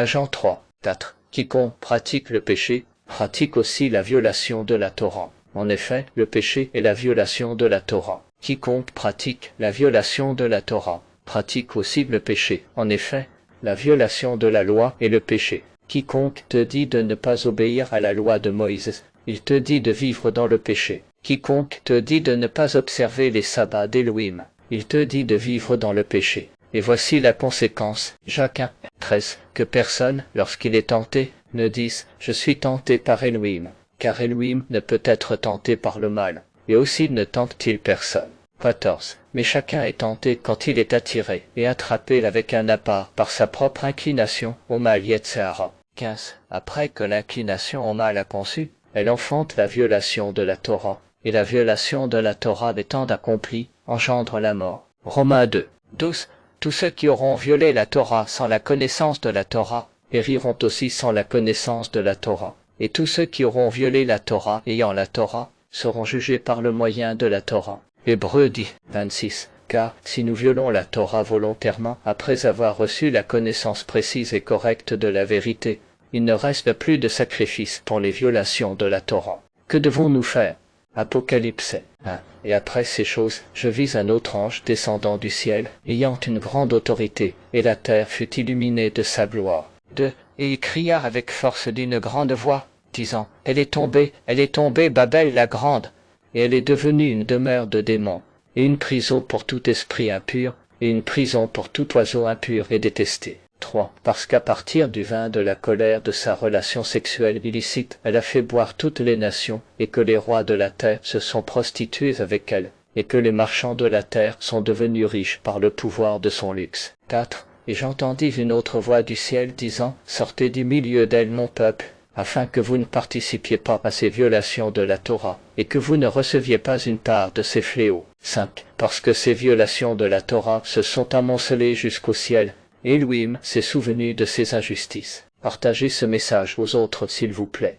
Jean 3, 4. Quiconque pratique le péché, pratique aussi la violation de la Torah. En effet, le péché est la violation de la Torah. Quiconque pratique la violation de la Torah, pratique aussi le péché. En effet, la violation de la loi est le péché. Quiconque te dit de ne pas obéir à la loi de Moïse, il te dit de vivre dans le péché. Quiconque te dit de ne pas observer les sabbats d'Élohim, il te dit de vivre dans le péché. Et voici la conséquence, Jacques 1, 13, que personne, lorsqu'il est tenté, ne dise « Je suis tenté par Elohim », car Elohim ne peut être tenté par le mal, et aussi ne tente-t-il personne. 14. Mais chacun est tenté quand il est attiré et attrapé avec un appât par sa propre inclination au mal Yetzirah. 15. Après que l'inclination au mal a conçu, elle enfante la violation de la Torah, et la violation de la Torah étant accomplie, engendre la mort. Romains 2, 12. Tous ceux qui auront violé la Torah sans la connaissance de la Torah périront aussi sans la connaissance de la Torah. Et tous ceux qui auront violé la Torah ayant la Torah seront jugés par le moyen de la Torah. Hébreux 10, 26. Car si nous violons la Torah volontairement après avoir reçu la connaissance précise et correcte de la vérité, il ne reste plus de sacrifice pour les violations de la Torah. Que devons-nous faire? Apocalypse 1. Et après ces choses, je vis un autre ange descendant du ciel, ayant une grande autorité, et la terre fut illuminée de sa gloire. 2. Et il cria avec force d'une grande voix, disant, elle est tombée, Babel la grande, et elle est devenue une demeure de démons, et une prison pour tout esprit impur, et une prison pour tout oiseau impur et détesté. 3. Parce qu'à partir du vin de la colère de sa relation sexuelle illicite, elle a fait boire toutes les nations, et que les rois de la terre se sont prostitués avec elle, et que les marchands de la terre sont devenus riches par le pouvoir de son luxe. 4. Et j'entendis une autre voix du ciel disant, sortez du milieu d'elle, mon peuple, afin que vous ne participiez pas à ces violations de la Torah, et que vous ne receviez pas une part de ces fléaux. 5. Parce que ces violations de la Torah se sont amoncelées jusqu'au ciel, et Elohim s'est souvenu de ses injustices. Partagez ce message aux autres s'il vous plaît.